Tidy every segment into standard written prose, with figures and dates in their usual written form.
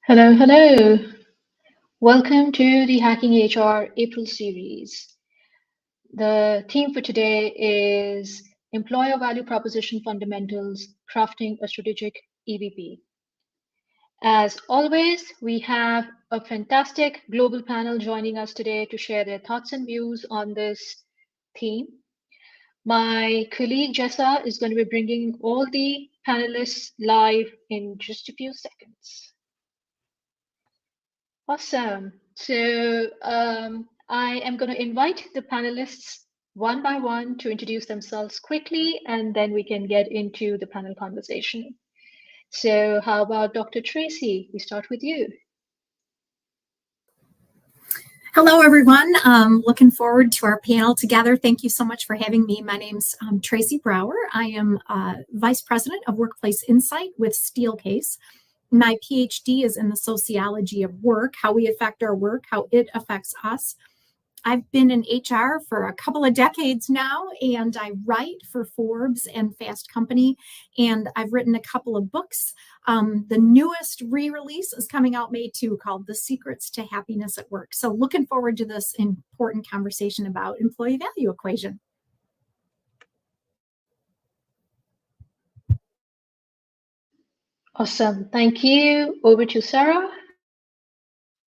Hello, hello. Welcome to the Hacking HR April series. The theme for today is Employer Value Proposition Fundamentals, Crafting a Strategic EVP. As always, we have a fantastic global panel joining us today to share their thoughts and views on this theme. My colleague Jessa is going to be bringing all the panelists live in just a few seconds. Awesome. So I am going to invite the panelists one by one to introduce themselves quickly, and then we can get into the panel conversation. So how about Dr. Tracy? We start with you. Hello, everyone. Looking forward to our panel together. Thank you so much for having me. My name's Tracy Brower. I am Vice President of Workplace Insight with Steelcase. My PhD is in the sociology of work, how we affect our work, how it affects us. I've been in HR for a couple of decades now, and I write for Forbes and Fast Company, and I've written a couple of books. The newest re-release is coming out May 2 called The Secrets to Happiness at Work. So looking forward to this important conversation about employee value equation. Awesome. Thank you. Over to Sarah.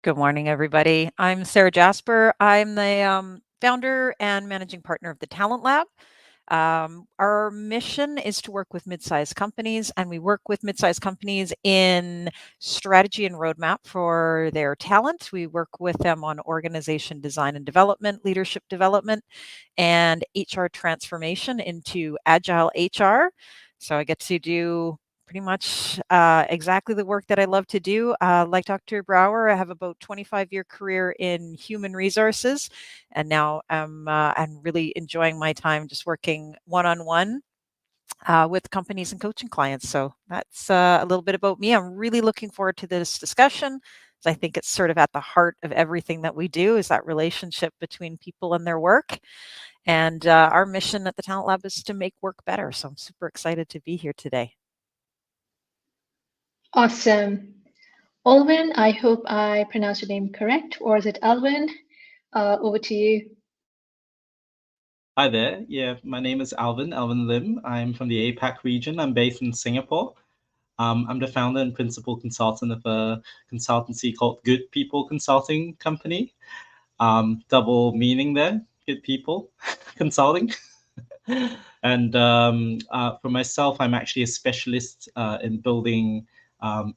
Good morning, everybody. I'm Sarah Jasper. I'm the founder and managing partner of the Talent Lab. Our mission is to work with mid-sized companies, and we work with mid-sized companies in strategy and roadmap for their talent. We work with them on organization design and development, leadership development, and HR transformation into agile HR. So I get to do pretty much exactly the work that I love to do. Like Dr. Brower, I have about 25-year career in human resources, and now I'm really enjoying my time just working one-on-one with companies and coaching clients. So that's a little bit about me. I'm really looking forward to this discussion. I think it's sort of at the heart of everything that we do is that relationship between people and their work. And our mission at the Talent Lab is to make work better. So I'm super excited to be here today. Awesome. Alvin, I hope I pronounced your name correct, or is it Alvin? Over to you. Hi there. Yeah, my name is Alvin Lim. I'm from the APAC region. I'm based in Singapore. I'm the founder and principal consultant of a consultancy called Good People Consulting Company. Double meaning there, good people consulting. And for myself, I'm actually a specialist in building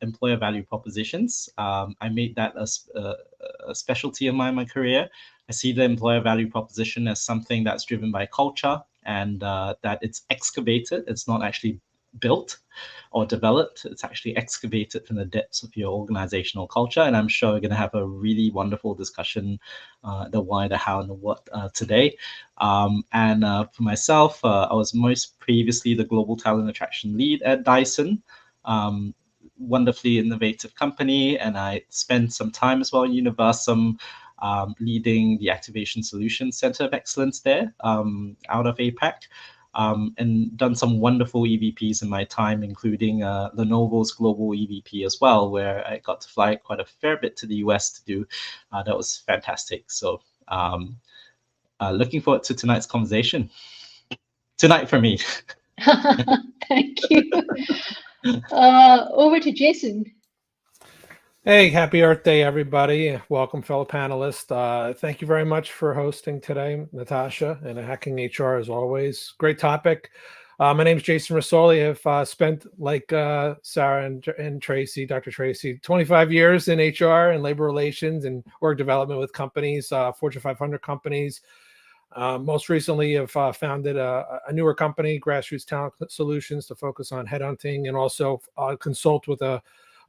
employer value propositions. I made that a specialty of my career. I see the employer value proposition as something that's driven by culture and that it's excavated. It's not actually built or developed. It's actually excavated from the depths of your organizational culture. And I'm sure we're going to have a really wonderful discussion, the why, the how, and the what today. And for myself, I was most previously the global talent attraction lead at Dyson. Wonderfully innovative company, and I spent some time as well at Universum leading the Activation Solutions Center of Excellence there out of APAC. And done some wonderful EVPs in my time, including Lenovo's global EVP as well, where I got to fly quite a fair bit to the US to do. That was fantastic. So looking forward to tonight's conversation. Tonight for me. Thank you. Over to Jason. Hey, happy Earth Day, everybody. Welcome, fellow panelists. Thank you very much for hosting today, Natasha, and Hacking HR as always. Great topic. My name is Jason Rosoli. I've spent, like Sarah and Tracy, Dr. Tracy, 25 years in HR and labor relations and org development with companies, Fortune 500 companies. Most recently, I've founded a newer company, Grassroots Talent Solutions, to focus on headhunting and also consult with a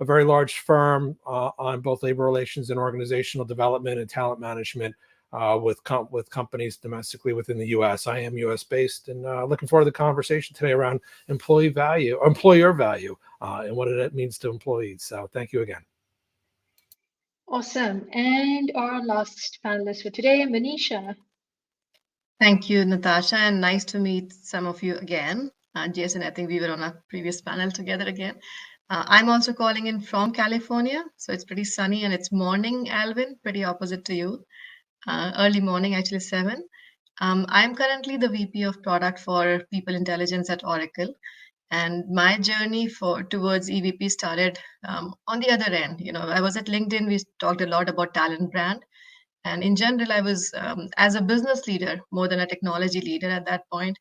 very large firm on both labor relations and organizational development and talent management with companies domestically within the U.S. I am U.S. based, and looking forward to the conversation today around employer value, and what it means to employees. So thank you again. Awesome. And our last panelist for today, Manisha. Thank you, Natasha, and nice to meet some of you again. Jason, I think we were on a previous panel together again. I'm also calling in from California, so it's pretty sunny, and it's morning, Alvin, pretty opposite to you. Early morning, actually 7. I'm currently the VP of Product for People Intelligence at Oracle, and my journey towards EVP started on the other end. You know, I was at LinkedIn. We talked a lot about talent brand. And in general, I was, as a business leader, more than a technology leader at that point,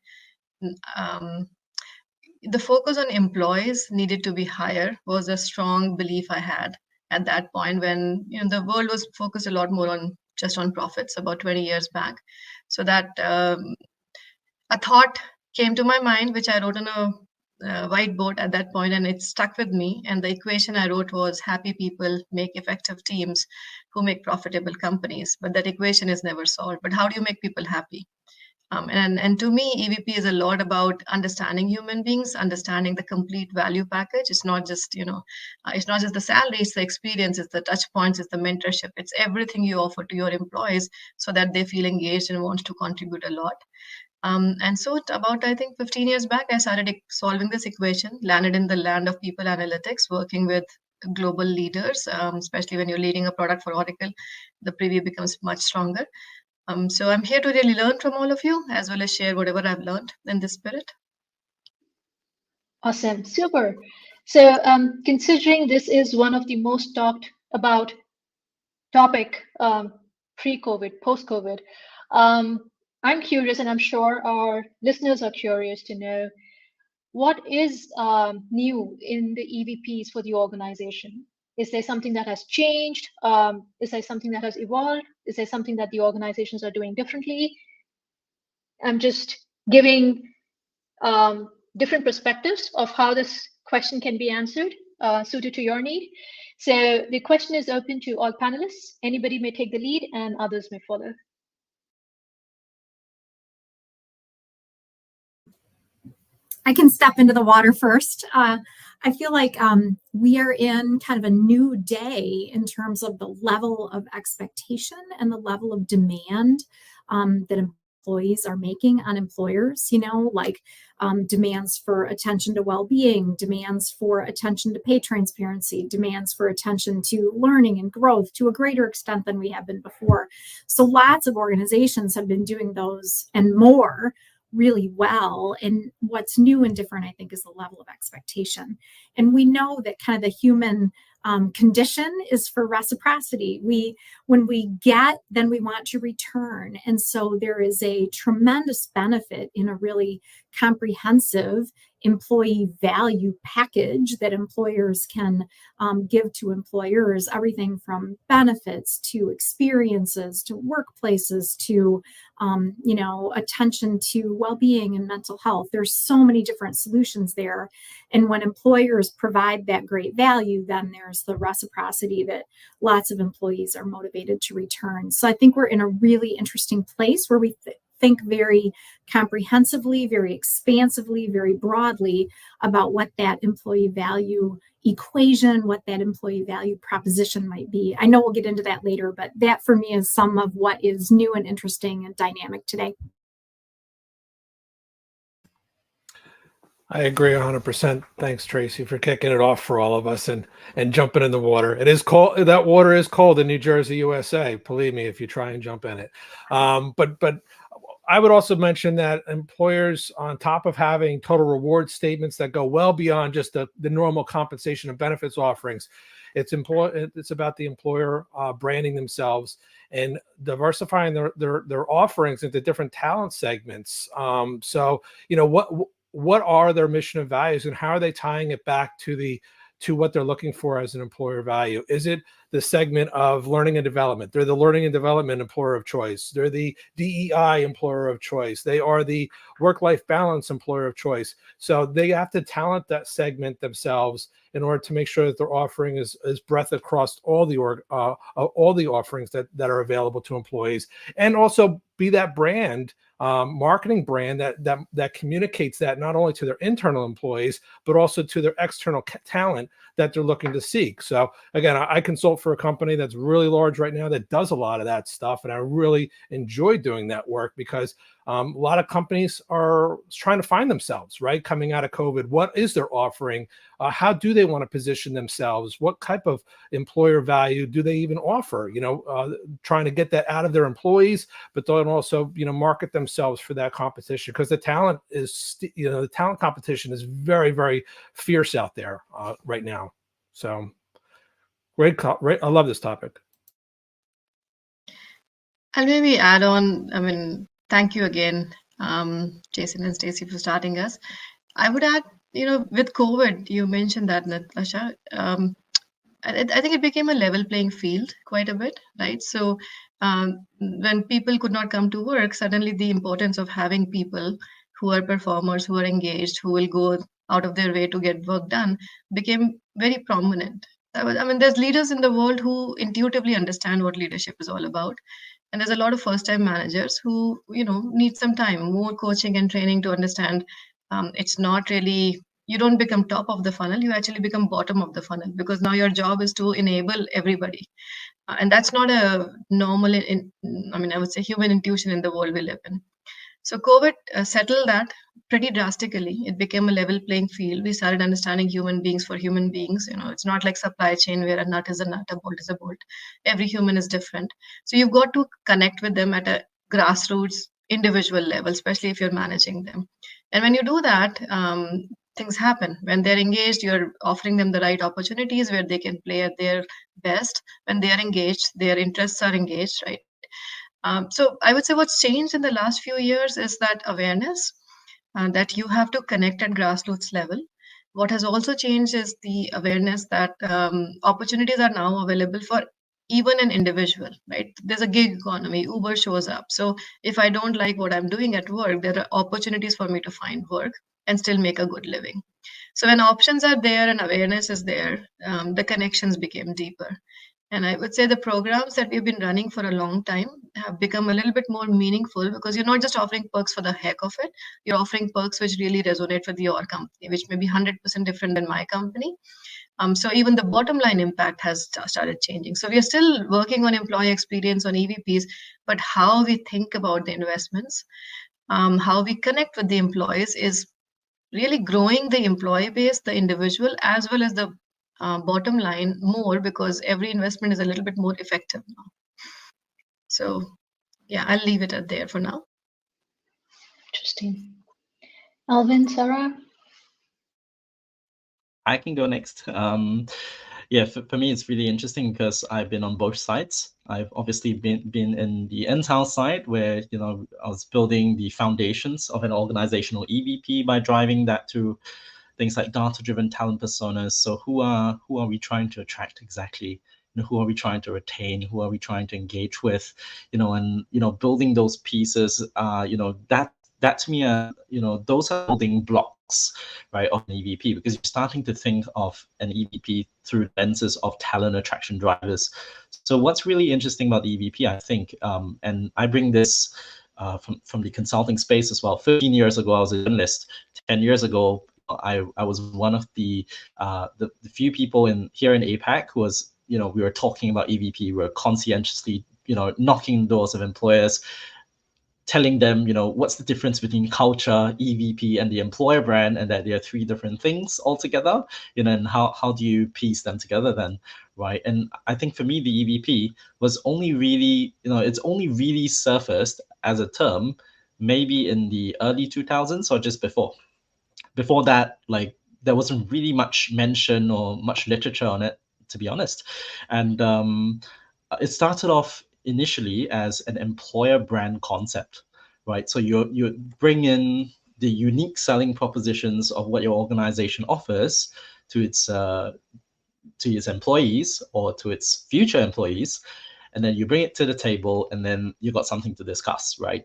the focus on employees needed to be higher was a strong belief I had at that point when the world was focused a lot more on just on profits about 20 years back. So that a thought came to my mind, which I wrote on a whiteboard at that point, and it stuck with me. And the equation I wrote was happy people make effective teams who make profitable companies. But that equation is never solved. But how do you make people happy? And to me, EVP is a lot about understanding human beings, understanding the complete value package. It's not just, it's not just the salary, it's the experience, it's the touch points, it's the mentorship. It's everything you offer to your employees so that they feel engaged and want to contribute a lot. And so about, I think, 15 years back, I started solving this equation, landed in the land of people analytics, working with global leaders, especially when you're leading a product for Oracle, the preview becomes much stronger. So I'm here to really learn from all of you, as well as share whatever I've learned in this spirit. Awesome, super. So considering this is one of the most talked about topic pre-COVID, post-COVID, I'm curious, and I'm sure our listeners are curious to know, what is new in the EVPs for the organization? Is there something that has changed? Is there something that has evolved? Is there something that the organizations are doing differently? I'm just giving different perspectives of how this question can be answered, suited to your need. So the question is open to all panelists. Anybody may take the lead and others may follow. I can step into the water first. I feel like we are in kind of a new day in terms of the level of expectation and the level of demand that employees are making on employers, like demands for attention to well-being, demands for attention to pay transparency, demands for attention to learning and growth to a greater extent than we have been before. So lots of organizations have been doing those and more really well. And what's new and different, I think, is the level of expectation. And we know that kind of the human condition is for reciprocity. When we get, then we want to return. And so there is a tremendous benefit in a really comprehensive employee value package that employers can give to employers, everything from benefits to experiences to workplaces to attention to well-being and mental health. There's so many different solutions there. And when employers provide that great value, then there's the reciprocity that lots of employees are motivated to return. So I think we're in a really interesting place where we think very comprehensively, very expansively, very broadly about what that employee value equation, what that employee value proposition might be. I know we'll get into that later, but that for me is some of what is new and interesting and dynamic today. I agree 100%. Thanks, Tracy, for kicking it off for all of us and jumping in the water. It is cold. That water is cold in New Jersey, USA. Believe me, if you try and jump in it. But I would also mention that employers, on top of having total reward statements that go well beyond just the normal compensation and benefits offerings, it's about the employer branding themselves and diversifying their offerings into different talent segments. So, what are their mission and values, and how are they tying it back to what they're looking for as an employer value? Is it the segment of learning and development? They're the learning and development employer of choice. They're the DEI employer of choice. They are the work-life balance employer of choice. So they have to talent that segment themselves in order to make sure that their offering is breadth across all the offerings that are available to employees, and also be that brand, marketing brand that communicates that not only to their internal employees, but also to their external talent that they're looking to seek. So again, I consult for a company that's really large right now that does a lot of that stuff. And I really enjoy doing that work because a lot of companies are trying to find themselves, right? Coming out of COVID, what is their offering? How do they want to position themselves? What type of employer value do they even offer? Trying to get that out of their employees, but then also, market themselves for that competition, because the talent competition is very, very fierce out there right now. So great. I love this topic. I'll maybe add on, thank you again, Jason and Stacey, for starting us. I would add, with COVID, you mentioned that, Natasha, I think it became a level playing field quite a bit, right? So when people could not come to work, suddenly the importance of having people who are performers, who are engaged, who will go out of their way to get work done became very prominent. There's leaders in the world who intuitively understand what leadership is all about. And there's a lot of first-time managers who, need some time, more coaching and training to understand it's not really, you don't become top of the funnel, you actually become bottom of the funnel, because now your job is to enable everybody. And that's not a normal, I would say human intuition in the world we live in. So COVID settled that pretty drastically. It became a level playing field. We started understanding human beings for human beings. It's not like supply chain where a nut is a nut, a bolt is a bolt. Every human is different. So you've got to connect with them at a grassroots individual level, especially if you're managing them. And when you do that, things happen. When they're engaged, you're offering them the right opportunities where they can play at their best. When they are engaged, their interests are engaged, right? So I would say what's changed in the last few years is that awareness that you have to connect at grassroots level. What has also changed is the awareness that opportunities are now available for even an individual, right? There's a gig economy, Uber shows up. So if I don't like what I'm doing at work, there are opportunities for me to find work and still make a good living. So when options are there and awareness is there, the connections became deeper. And I would say the programs that we've been running for a long time have become a little bit more meaningful, because you're not just offering perks for the heck of it. You're offering perks which really resonate with your company, which may be 100% different than my company. So even the bottom line impact has started changing. So we are still working on employee experience on EVPs, but how we think about the investments, how we connect with the employees is really growing the employee base, the individual, as well as the bottom line more, because every investment is a little bit more effective now. So yeah, I'll leave it at there for now. Interesting. Alvin, Sarah? I can go next. Yeah, for me, it's really interesting because I've been on both sides. I've obviously been in the in-house side where, you know, I was building the foundations of an organizational EVP by driving that to things like data-driven talent personas. So who are we trying to attract exactly? You know, who are we trying to retain? Who are we trying to engage with? You know, and you know, building those pieces. You know, that to me, you know, those are building blocks, right, of an EVP, because you're starting to think of an EVP through lenses of talent attraction drivers. So what's really interesting about the EVP, I think, and I bring this from the consulting space as well. 15 years ago, I was a journalist. 10 years ago, I was one of the few people here in APAC who was, you know, we were talking about EVP. We were conscientiously, you know, knocking doors of employers, telling them, you know, what's the difference between culture, EVP, and the employer brand, and that they are three different things altogether, you know, and how do you piece them together then, right? And I think for me, the EVP was only really, you know, it's only really surfaced as a term maybe in the early 2000s or just before. Before that, like, there wasn't really much mention or much literature on it, to be honest. And it started off initially as an employer brand concept, right? So you bring in the unique selling propositions of what your organization offers to its employees or to its future employees, and then you bring it to the table, and then you got something to discuss, right?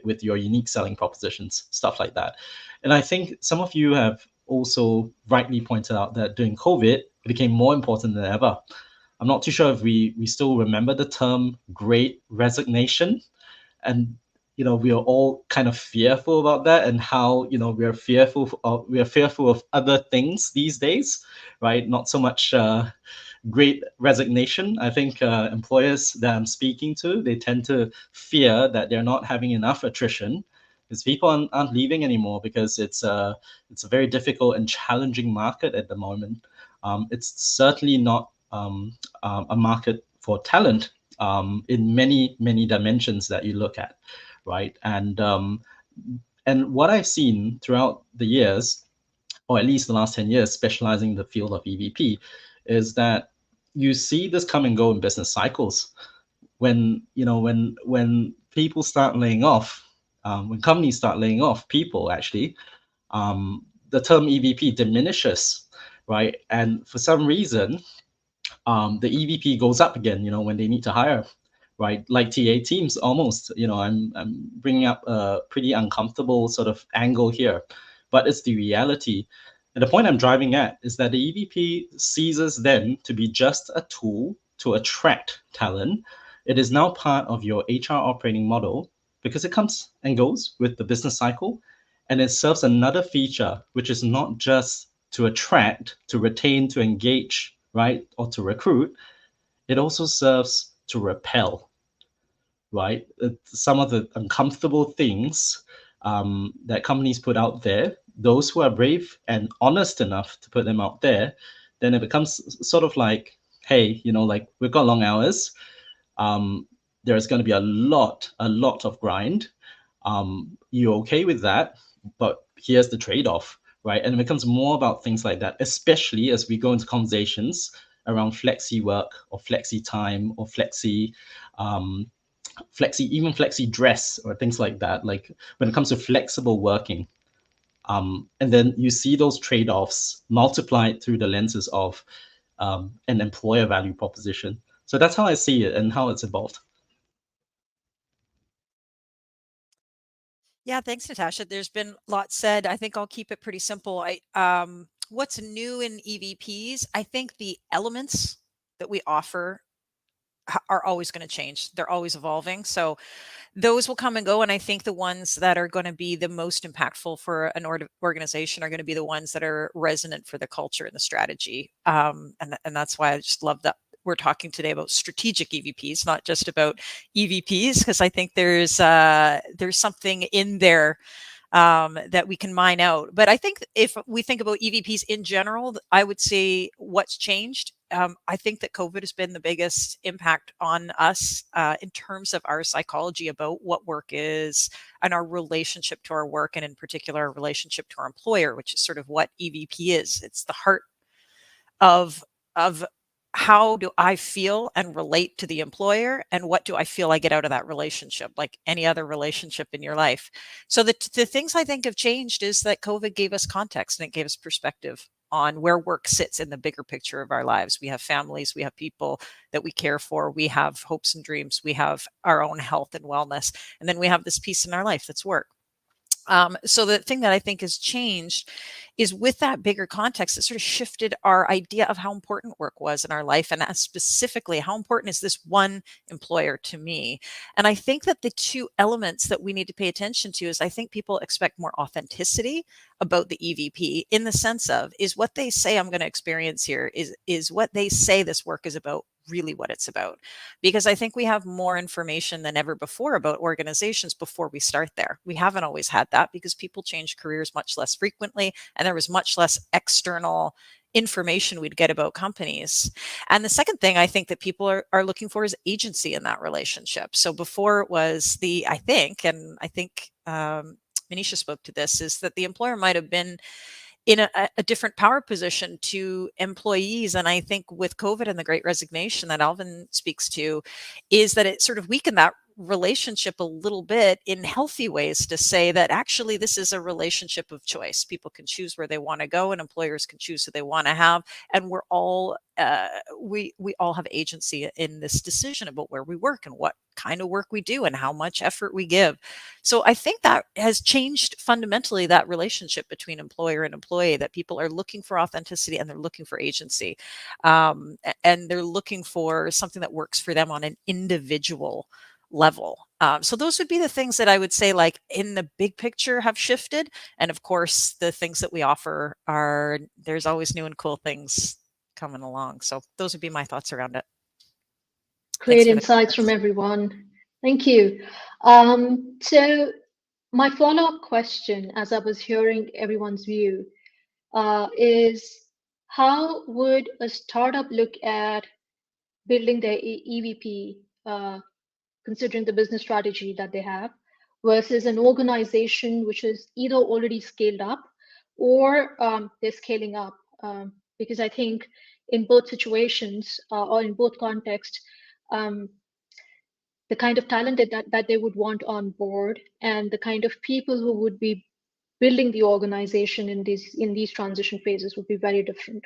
With your unique selling propositions, stuff like that. And I think some of you have also rightly pointed out that during COVID, it became more important than ever. I'm not too sure if we still remember the term Great Resignation, and you know, we are all kind of fearful about that, and how, you know, we are fearful of other things these days, right? Not so much Great Resignation. I think employers that I'm speaking to, they tend to fear that they're not having enough attrition because people aren't leaving anymore, because it's a very difficult and challenging market at the moment. It's certainly not a market for talent in many dimensions that you look at, right? And what I've seen throughout the years, or at least the last 10 years, specializing in the field of EVP, is that you see this come and go in business cycles. When, you know, when people start laying off, when companies start laying off people, actually, the term EVP diminishes, right? And for some reason, the EVP goes up again, you know, when they need to hire, right? Like TA teams almost, you know, I'm bringing up a pretty uncomfortable sort of angle here, but it's the reality. And the point I'm driving at is that the EVP ceases then to be just a tool to attract talent. It is now part of your HR operating model because it comes and goes with the business cycle. And it serves another feature, which is not just to attract, to retain, to engage, right? Or to recruit. It also serves to repel, right? Some of the uncomfortable things that companies put out there, those who are brave and honest enough to put them out there, then it becomes sort of like, hey, you know, like, we've got long hours. There's going to be a lot of grind. You're okay with that, but here's the trade-off, right? And it becomes more about things like that, especially as we go into conversations around flexi work or flexi time or flexi dress or things like that. Like when it comes to flexible working, and then you see those trade-offs multiplied through the lenses of an employer value proposition. So that's how I see it and how it's evolved. Yeah, thanks, Natasha. There's been lots said. I think I'll keep it pretty simple. What's new in EVPs? I think the elements that we offer are always going to change. They're always evolving. So those will come and go. And I think the ones that are going to be the most impactful for an organization are going to be the ones that are resonant for the culture and the strategy. And that's why I just love that we're talking today about strategic EVPs, not just about EVPs, because I think there's something in there that we can mine out. But I think if we think about EVPs in general, I would say what's changed. I think that COVID has been the biggest impact on us in terms of our psychology about what work is and our relationship to our work, and in particular, our relationship to our employer, which is sort of what EVP is. It's the heart of how do I feel and relate to the employer, and what do I feel I get out of that relationship, like any other relationship in your life. So the things I think have changed is that COVID gave us context and it gave us perspective on where work sits in the bigger picture of our lives. We have families, we have people that we care for, we have hopes and dreams, we have our own health and wellness, and then we have this piece in our life that's work. So the thing that I think has changed is with that bigger context, it sort of shifted our idea of how important work was in our life, and specifically how important is this one employer to me. And I think that the two elements that we need to pay attention to is I think people expect more authenticity about the EVP, in the sense of, is what they say I'm going to experience here, is what they say this work is about really what it's about? Because I think we have more information than ever before about organizations before we start there. We haven't always had that because people change careers much less frequently, and there was much less external information we'd get about companies. And the second thing I think that people are looking for is agency in that relationship. So before it was I think Manisha spoke to this, is that the employer might have been in a different power position to employees. And I think with COVID and the Great Resignation that Alvin speaks to, is that it sort of weakened that relationship a little bit in healthy ways, to say that actually this is a relationship of choice. People can choose where they want to go, and employers can choose who they want to have, and we're all we all have agency in this decision about where we work and what kind of work we do and how much effort we give. So I think that has changed fundamentally that relationship between employer and employee, that people are looking for authenticity and they're looking for agency, and they're looking for something that works for them on an individual level. So those would be the things that I would say, like, in the big picture, have shifted. And of course, the things that we offer there's always new and cool things coming along. So those would be my thoughts around it. Great insights from everyone. Thank you. So my follow-up question, as I was hearing everyone's view, is how would a startup look at building their EVP, considering the business strategy that they have, versus an organization which is either already scaled up or they're scaling up? Because I think in both situations or in both contexts, the kind of talent that they would want on board and the kind of people who would be building the organization in these transition phases would be very different.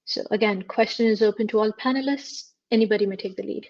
So again, question is open to all panelists. Anybody may take the lead.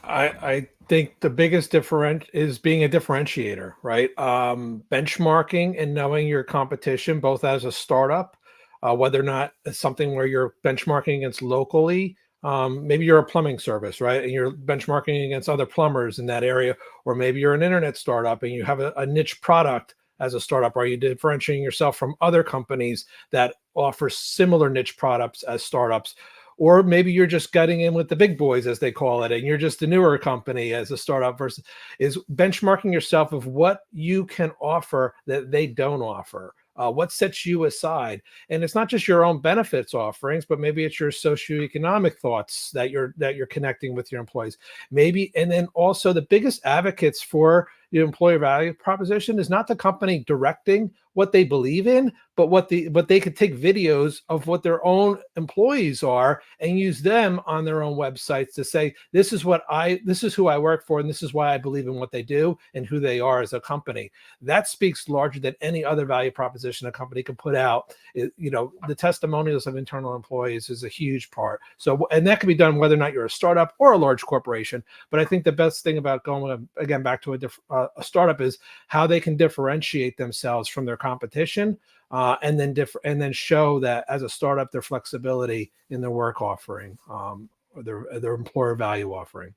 I think the biggest difference is being a differentiator, right? Benchmarking and knowing your competition, both as a startup, whether or not it's something where you're benchmarking against locally. Maybe you're a plumbing service, right? And you're benchmarking against other plumbers in that area. Or maybe you're an internet startup and you have a niche product as a startup. Are you differentiating yourself from other companies that offer similar niche products as startups? Or maybe you're just getting in with the big boys, as they call it, and you're just a newer company as a startup, versus is benchmarking yourself of what you can offer that they don't offer. What sets you aside? And it's not just your own benefits offerings, but maybe it's your socioeconomic thoughts that you're connecting with your employees. Maybe, and then also the biggest advocates for the employer value proposition is not the company directing what they believe in, but but they could take videos of what their own employees are and use them on their own websites to say, this is who I work for, and this is why I believe in what they do and who they are as a company. That speaks larger than any other value proposition a company can put out. The testimonials of internal employees is a huge part. So, and that can be done whether or not you're a startup or a large corporation. But I think the best thing about going again back to a startup is how they can differentiate themselves from their competition, and then show that as a startup, their flexibility in their work offering, or their employer value offering.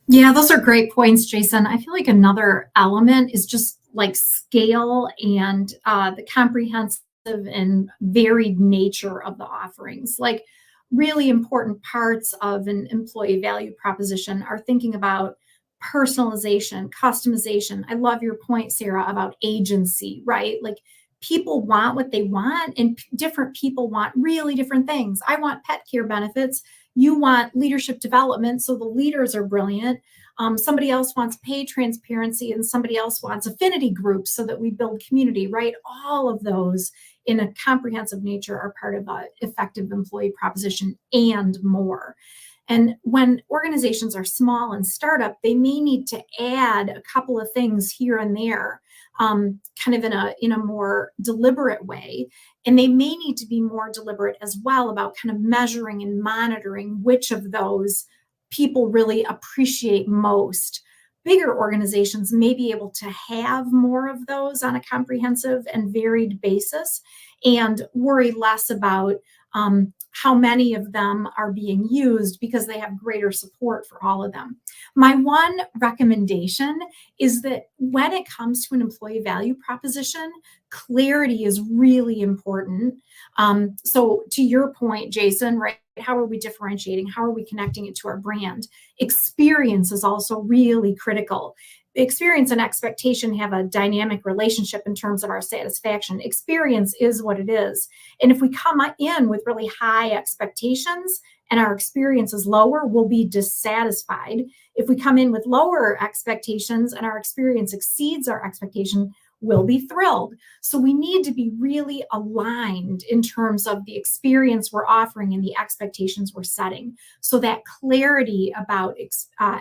Yeah, those are great points, Jason. I feel like another element is just like scale and the comprehensive and varied nature of the offerings. Like, really important parts of an employee value proposition are thinking about personalization, customization. I love your point, Sarah, about agency, right? Like, people want what they want, and different people want really different things. I want pet care benefits. You want leadership development, so the leaders are brilliant. Somebody else wants pay transparency, and somebody else wants affinity groups so that we build community, right? All of those in a comprehensive nature are part of an effective employee proposition and more. And when organizations are small and startup, they may need to add a couple of things here and there, kind of in a more deliberate way. And they may need to be more deliberate as well about kind of measuring and monitoring which of those people really appreciate most. Bigger organizations may be able to have more of those on a comprehensive and varied basis and worry less about how many of them are being used because they have greater support for all of them. My one recommendation is that when it comes to an employee value proposition, clarity is really important. So to your point, Jason, right? How are we differentiating? How are we connecting it to our brand? Experience is also really critical. Experience and expectation have a dynamic relationship in terms of our satisfaction. Experience is what it is. And if we come in with really high expectations and our experience is lower, we'll be dissatisfied. If we come in with lower expectations and our experience exceeds our expectation, we'll be thrilled. So we need to be really aligned in terms of the experience we're offering and the expectations we're setting. So that clarity about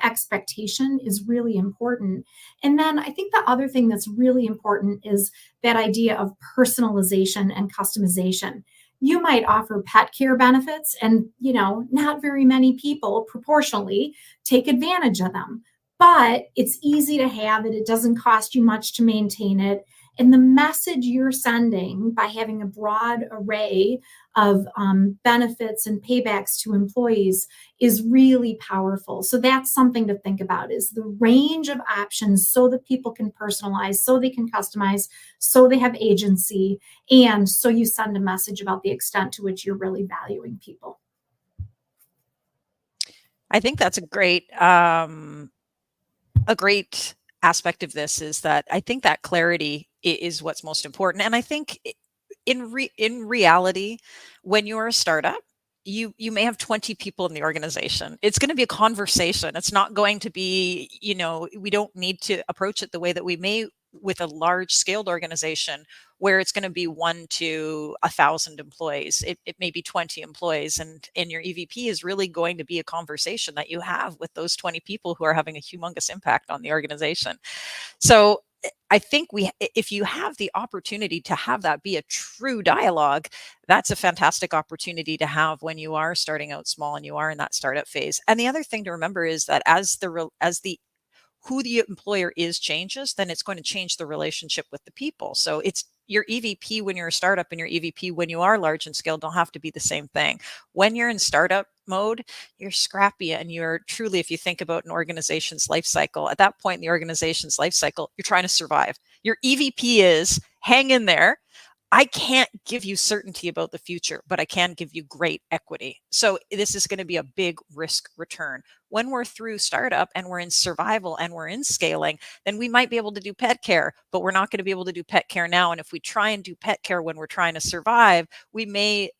expectation is really important. And then I think the other thing that's really important is that idea of personalization and customization. You might offer pet care benefits and, not very many people proportionally take advantage of them. But it's easy to have it. It doesn't cost you much to maintain it. And the message you're sending by having a broad array of benefits and paybacks to employees is really powerful. So that's something to think about, is the range of options so that people can personalize, so they can customize, so they have agency, and so you send a message about the extent to which you're really valuing people. I think that's a great aspect of this, is that I think that clarity is what's most important. And I think in reality, when you're a startup, you may have 20 people in the organization. It's going to be a conversation. It's not going to be, we don't need to approach it the way that we may with a large scaled organization where it's going to be 1 to 1,000 employees. It may be 20 employees, and your EVP is really going to be a conversation that you have with those 20 people who are having a humongous impact on the organization. So I think if you have the opportunity to have that be a true dialogue, that's a fantastic opportunity to have when you are starting out small and you are in that startup phase. And the other thing to remember is that as who the employer is changes, then it's going to change the relationship with the people. So it's your EVP when you're a startup and your EVP when you are large and scaled don't have to be the same thing. When you're in startup mode, you're scrappy, and you're truly, if you think about an organization's life cycle, at that point in the organization's life cycle, you're trying to survive. Your EVP is hang in there. I can't give you certainty about the future, but I can give you great equity. So this is going to be a big risk return. When we're through startup and we're in survival and we're in scaling, then we might be able to do pet care, but we're not going to be able to do pet care now. And if we try and do pet care when we're trying to survive, we may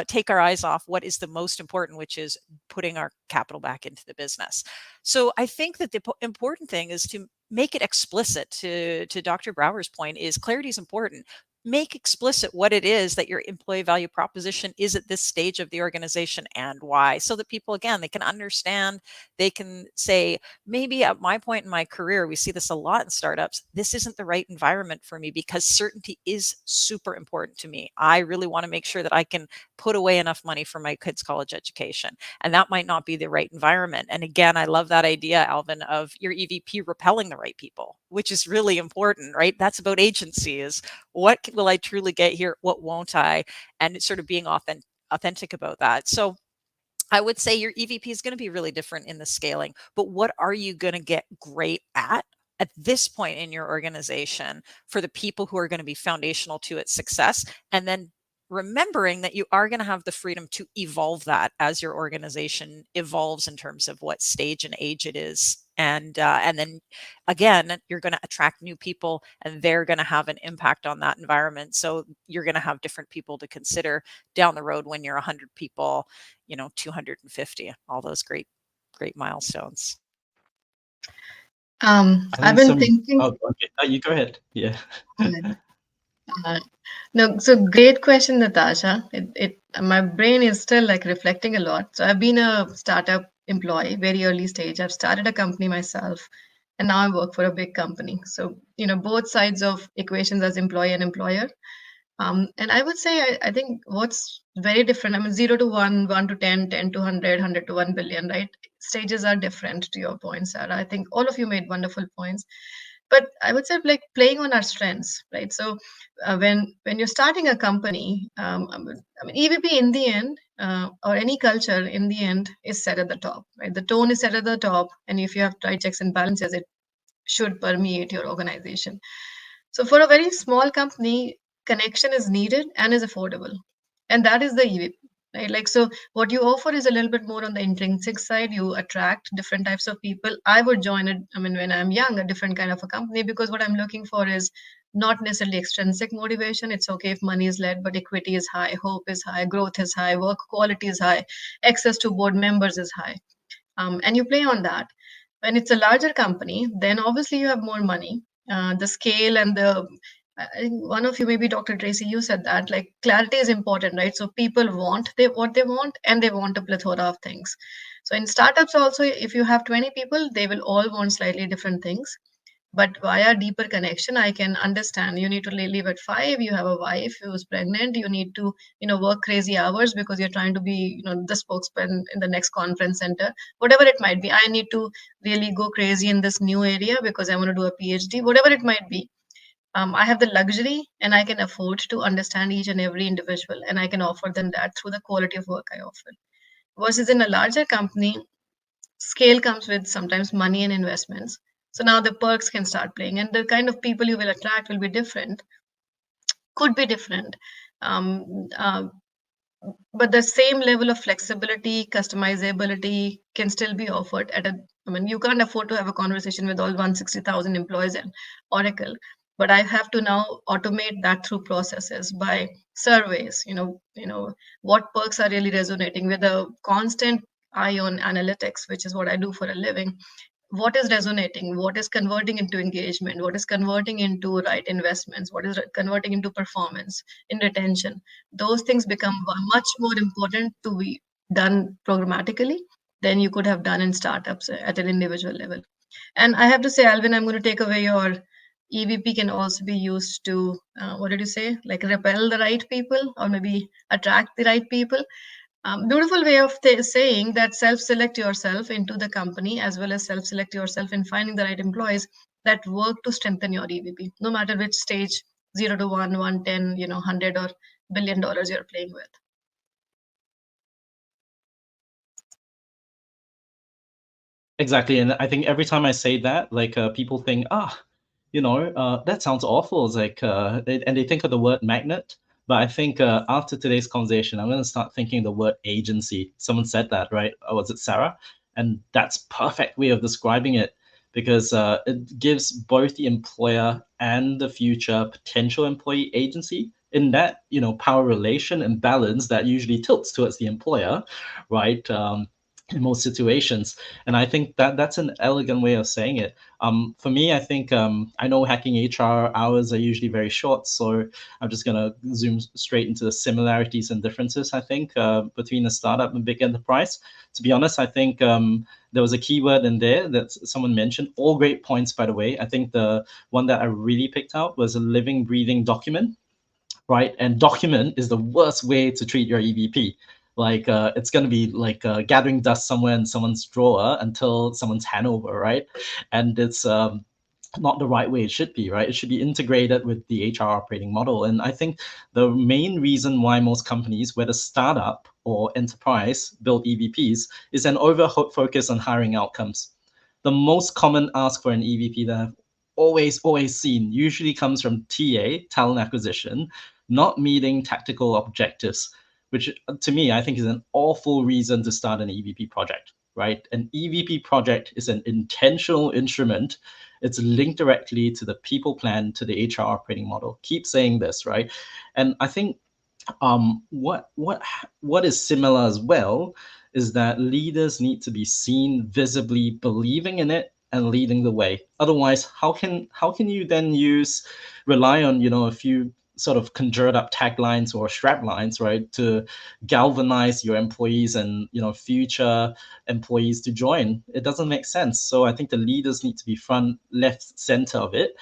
take our eyes off what is the most important, which is putting our capital back into the business. So I think that the important thing is to make it explicit. To Dr. Brower's point, is clarity is important. Make explicit what it is that your employee value proposition is at this stage of the organization and why, so that people, again, they can understand. They can say, maybe at my point in my career, we see this a lot in startups, this isn't the right environment for me because certainty is super important to me. I really want to make sure that I can put away enough money for my kids' college education. And that might not be the right environment. And again, I love that idea, Alvin, of your EVP repelling the right people, which is really important, right? That's about agency, is what will I truly get here? What won't I? And it's sort of being authentic about that. So I would say your EVP is going to be really different in the scaling, but what are you going to get great at at this point in your organization for the people who are going to be foundational to its success, and then remembering that you are going to have the freedom to evolve that as your organization evolves in terms of what stage and age it is. And then again, you're going to attract new people and they're going to have an impact on that environment. So you're going to have different people to consider down the road when you're 100 people, 250, all those great milestones. I've been thinking. Oh, okay. You go ahead. Yeah. No, so great question, Natasha. My brain is still like reflecting a lot. So I've been a startup employee, very early stage. I've started a company myself, and now I work for a big company. So both sides of equations as employee and employer. And I would say I think what's very different. I mean, 0 to 1, 1 to 10, 10 to 100, 100 to 1 billion, right? Stages are different. To your point, Sarah. I think all of you made wonderful points. But I would say like playing on our strengths, right? So when you're starting a company, I mean EVP in the end, or any culture in the end is set at the top, right? The tone is set at the top, and if you have right checks and balances, it should permeate your organization. So for a very small company, connection is needed and is affordable, and that is the EVP. Right? Like, so what you offer is a little bit more on the intrinsic side. You attract different types of people. I would join it, I mean, when I'm young, a different kind of a company, because what I'm looking for is not necessarily extrinsic motivation. It's okay if money is led, but equity is high, hope is high, growth is high, work quality is high, access to board members is high. And you play on that. When it's a larger company, then obviously you have more money. The scale and I think one of you, maybe Dr. Tracy, you said that like clarity is important, right? So people want what they want, and they want a plethora of things. So in startups also, if you have 20 people, they will all want slightly different things. But via deeper connection, I can understand you need to leave at 5, you have a wife who's pregnant, you need to work crazy hours because you're trying to be the spokesperson in the next conference center, whatever it might be. I need to really go crazy in this new area because I want to do a PhD, whatever it might be. I have the luxury and I can afford to understand each and every individual, and I can offer them that through the quality of work I offer. Versus in a larger company, scale comes with sometimes money and investments. So now the perks can start playing, and the kind of people you will attract will be different, could be different. Um, uh, but the same level of flexibility, customizability can still be offered at I mean, you can't afford to have a conversation with all 160,000 employees at Oracle, but I have to now automate that through processes by surveys, what perks are really resonating with a constant eye on analytics, which is what I do for a living. What is resonating, what is converting into engagement, what is converting into right investments, what is converting into performance in retention. Those things become much more important to be done programmatically than you could have done in startups at an individual level. And I have to say, Alvin, I'm going to take away your EVP can also be used to what did you say, like repel the right people or maybe attract the right people. Beautiful way of saying that self-select yourself into the company as well as self-select yourself in finding the right employees that work to strengthen your EVP, no matter which stage, 0 to 1, 110, 100 or $1 billion you're playing with. Exactly. And I think every time I say that, like people think, that sounds awful. It's like, and they think of the word magnet. But I think after today's conversation, I'm going to start thinking the word agency. Someone said that, right? Or was it Sarah? And that's perfect way of describing it, because it gives both the employer and the future potential employee agency in that, power relation and balance that usually tilts towards the employer, right? In most situations. And I think that that's an elegant way of saying it. For me, I think I know hacking HR hours are usually very short, so I'm just going to zoom straight into the similarities and differences, I think, between a startup and big enterprise. To be honest, I think there was a keyword in there that someone mentioned. All great points, by the way. I think the one that I really picked out was a living, breathing document, right? And document is the worst way to treat your EVP. Like it's going to be like gathering dust somewhere in someone's drawer until someone's handover, right? And it's not the right way it should be, right? It should be integrated with the HR operating model. And I think the main reason why most companies, whether startup or enterprise, build EVPs is an over focus on hiring outcomes. The most common ask for an EVP that I've always seen usually comes from TA, talent acquisition, not meeting tactical objectives, which to me, I think is an awful reason to start an EVP project, right? An EVP project is an intentional instrument. It's linked directly to the people plan, to the HR operating model. Keep saying this, right? And I think what is similar as well is that leaders need to be seen visibly believing in it and leading the way. Otherwise, how can you then rely on a few sort of conjured up taglines or strap lines, right, to galvanize your employees and future employees to join? It doesn't make sense. So I think the leaders need to be front, left, center of it,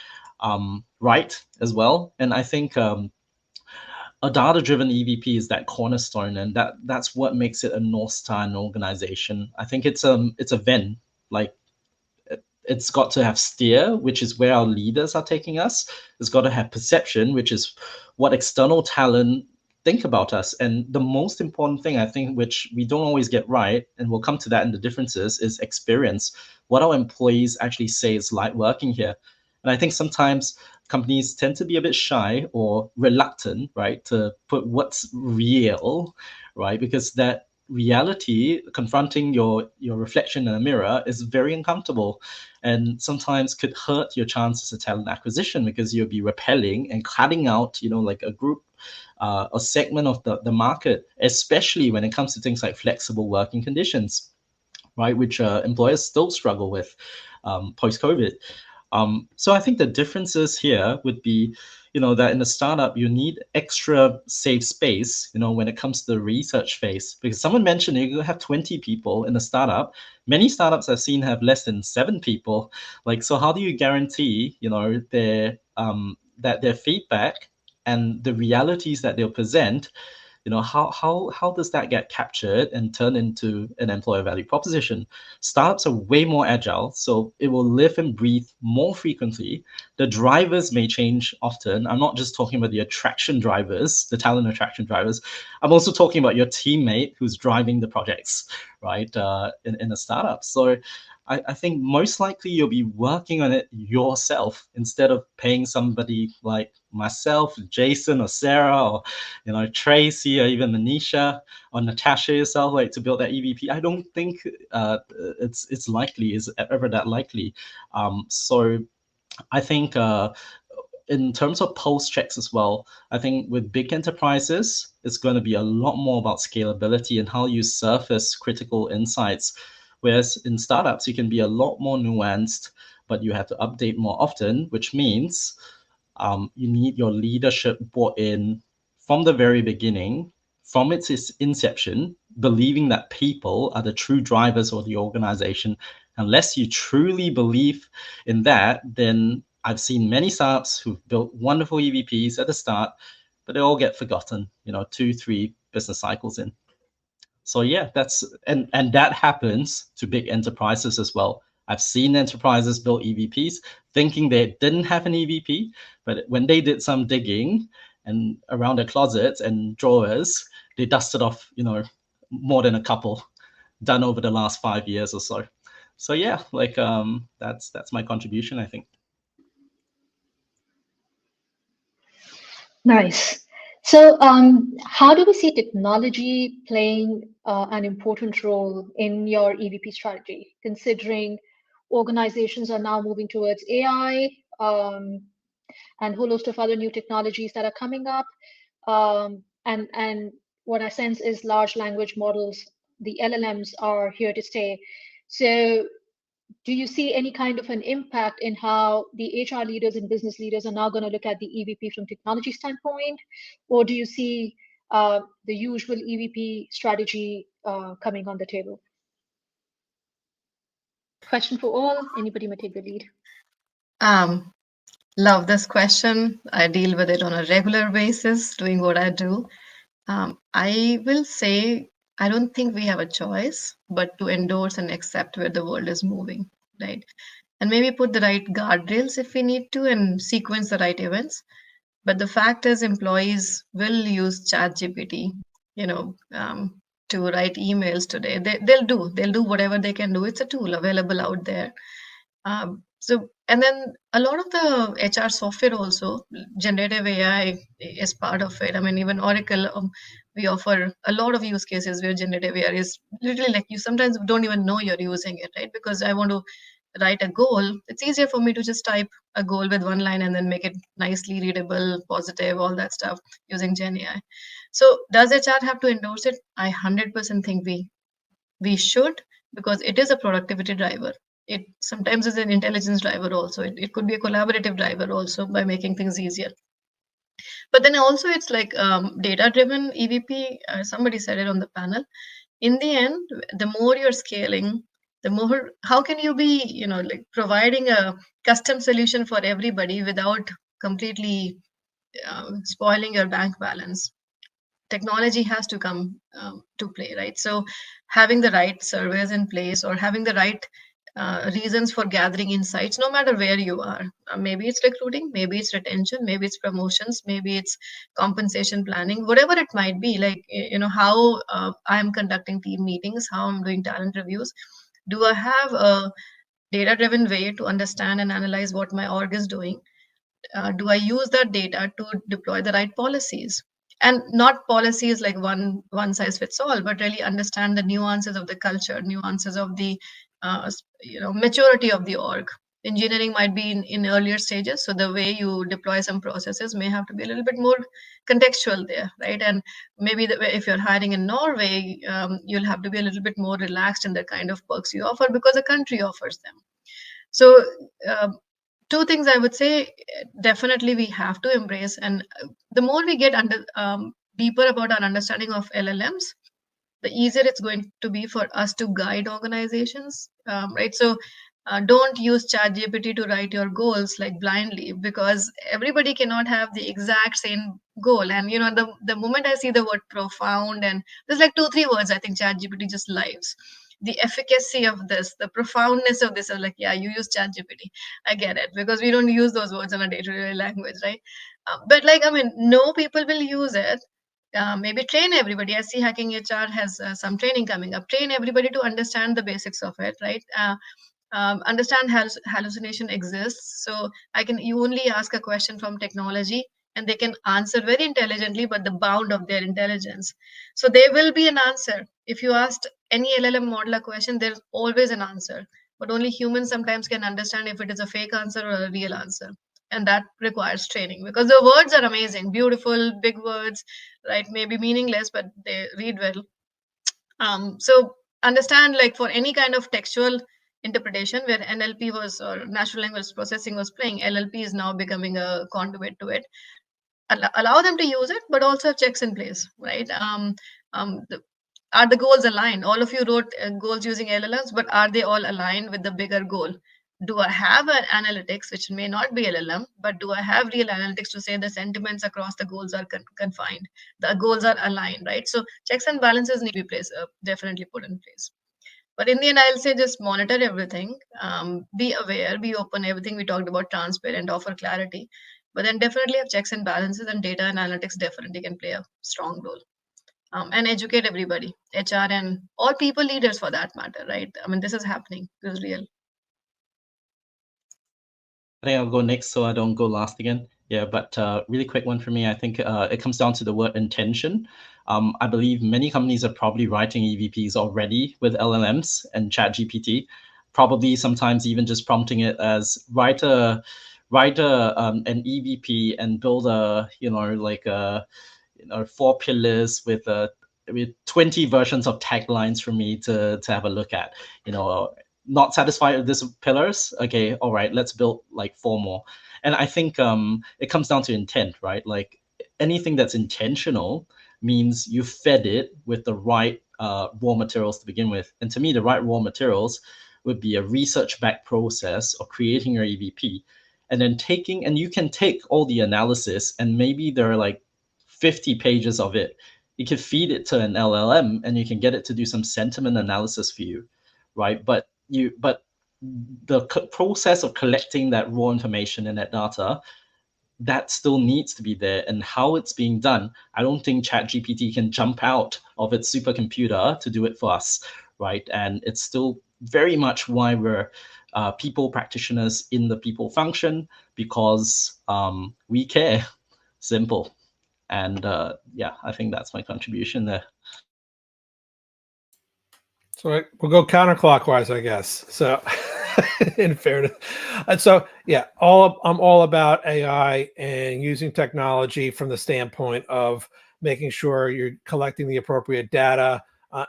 right as well. And I think a data-driven EVP is that cornerstone, and that's what makes it a North Star in an organization. I think it's a Venn, like it's got to have steer, which is where our leaders are taking us. It's got to have perception, which is what external talent think about us. And the most important thing, I think, which we don't always get right, and we'll come to that in the differences, is experience. What our employees actually say is like working here. And I think sometimes companies tend to be a bit shy or reluctant, right, to put what's real, right? Because that reality, confronting your reflection in a mirror, is very uncomfortable and sometimes could hurt your chances of talent acquisition, because you'll be repelling and cutting out, like a group, a segment of the market, especially when it comes to things like flexible working conditions, right, which employers still struggle with post-COVID. So I think the differences here would be, that in a startup, you need extra safe space, when it comes to the research phase, because someone mentioned you have 20 people in a startup. Many startups I've seen have less than 7 people. So how do you guarantee, that their feedback and the realities that they'll present, how does that get captured and turned into an employer value proposition? Startups are way more agile, so it will live and breathe more frequently. The drivers may change often. I'm not just talking about the attraction drivers, the talent attraction drivers. I'm also talking about your teammate who's driving the projects, right, in a startup. So I think most likely you'll be working on it yourself instead of paying somebody like myself, Jason, or Sarah, or Tracy, or even Manisha or Natasha yourself, to build that EVP. I don't think it's likely, is ever that likely. So I think in terms of pulse checks as well, I think with big enterprises, it's going to be a lot more about scalability and how you surface critical insights. Whereas in startups, you can be a lot more nuanced, but you have to update more often, which means you need your leadership brought in from the very beginning, from its inception, believing that people are the true drivers of the organization. Unless you truly believe in that, then I've seen many startups who've built wonderful EVPs at the start, but they all get forgotten, 2-3 business cycles in. So yeah, and that happens to big enterprises as well. I've seen enterprises build EVPs thinking they didn't have an EVP, but when they did some digging and around their closets and drawers, they dusted off, more than a couple done over the last 5 years or so. So yeah, that's my contribution, I think. Nice. So how do we see technology playing an important role in your EVP strategy, considering organizations are now moving towards AI and a whole host of other new technologies that are coming up? And what I sense is large language models, the LLMs, are here to stay. So do you see any kind of an impact in how the HR leaders and business leaders are now going to look at the EVP from technology standpoint? Or do you see the usual EVP strategy coming on the table? Question for all. Anybody may take the lead. Love this question. I deal with it on a regular basis, doing what I do. I will say, I don't think we have a choice but to endorse and accept where the world is moving, right? And maybe put the right guardrails if we need to and sequence the right events. But the fact is, employees will use ChatGPT, to write emails today. They'll do whatever they can do. It's a tool available out there. So, and then a lot of the HR software also, generative AI is part of it. I mean, even Oracle, we offer a lot of use cases where generative AI is literally like you sometimes don't even know you're using it, right? Because I want to write a goal. It's easier for me to just type a goal with one line and then make it nicely readable, positive, all that stuff using Gen AI. So does HR have to endorse it? I 100% think we should, because it is a productivity driver. It sometimes is an intelligence driver also. It could be a collaborative driver also by making things easier. But then also it's like data driven EVP. Somebody said it on the panel. In the end, the more you're scaling, the more, how can you be, like providing a custom solution for everybody without completely spoiling your bank balance? Technology has to come to play, right? So having the right surveys in place, or having the right reasons for gathering insights, no matter where you are. Maybe it's recruiting, maybe it's retention, maybe it's promotions, maybe it's compensation planning, whatever it might be. Like, how I'm conducting team meetings, how I'm doing talent reviews. Do I have a data-driven way to understand and analyze what my org is doing? Do I use that data to deploy the right policies? And not policies like one size fits all, but really understand the nuances of the culture, nuances of the maturity of the org. Engineering might be in earlier stages, so the way you deploy some processes may have to be a little bit more contextual there, right? And maybe if you're hiring in Norway, you'll have to be a little bit more relaxed in the kind of perks you offer because the country offers them. So two things I would say, definitely we have to embrace. And the more we get deeper about our understanding of LLMs, the easier it's going to be for us to guide organizations, right? So don't use ChatGPT to write your goals like blindly, because everybody cannot have the exact same goal. And the moment I see the word profound, and there's like 2-3 words, I think ChatGPT just lives. The efficacy of this, the profoundness of this, are like, yeah, you use ChatGPT. I get it, because we don't use those words in a day-to-day language, right? But like, I mean, no, people will use it. Maybe train everybody. I see Hacking HR has some training coming up. Train everybody to understand the basics of it, right? Understand hallucination exists. So you only ask a question from technology and they can answer very intelligently, but the bound of their intelligence. So there will be an answer. If you asked any LLM model a question, there's always an answer. But only humans sometimes can understand if it is a fake answer or a real answer. And that requires training, because the words are amazing, beautiful, big words, right? Maybe meaningless, but they read well. So understand, like for any kind of textual interpretation where NLP was, or natural language processing was playing, LLP is now becoming a conduit to it. Allow them to use it, but also have checks in place, right? Are the goals aligned? All of you wrote goals using LLMs, but are they all aligned with the bigger goal? Do I have an analytics, which may not be LLM, but do I have real analytics to say the sentiments across the goals are confined? The goals are aligned, right? So checks and balances need to be definitely put in place. But in the end, I'll say just monitor everything, be aware, be open, everything we talked about, transparent, offer clarity. But then definitely have checks and balances, and data analytics definitely can play a strong role. And educate everybody, HR and all people leaders for that matter, right? I mean, this is happening, this is real. I think I'll go next so I don't go last again. Yeah, but really quick one for me. I think it comes down to the word intention. I believe many companies are probably writing EVPs already with LLMs and ChatGPT, probably sometimes even just prompting it as write an EVP and build a, like a, 4 pillars with 20 versions of taglines for me to have a look at, not satisfied with these pillars. Okay, all right, let's build like 4 more. And I think it comes down to intent, right? Like anything that's intentional means you fed it with the right raw materials to begin with. And to me, the right raw materials would be a research-backed process of creating your EVP, and then you can take all the analysis, and maybe there are like 50 pages of it. You can feed it to an LLM and you can get it to do some sentiment analysis for you, right? But the process of collecting that raw information and that data, that still needs to be there. And how it's being done, I don't think ChatGPT can jump out of its supercomputer to do it for us, right? And it's still very much why we're people practitioners in the people function, because we care. Simple. And yeah, I think that's my contribution there. So we'll go counterclockwise, I guess. So, in fairness, and so yeah, I'm all about AI and using technology from the standpoint of making sure you're collecting the appropriate data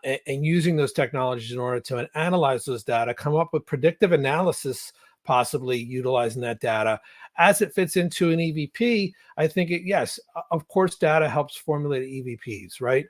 and using those technologies in order to analyze those data, come up with predictive analysis, possibly utilizing that data as it fits into an EVP. I think yes, of course, data helps formulate EVPs, right?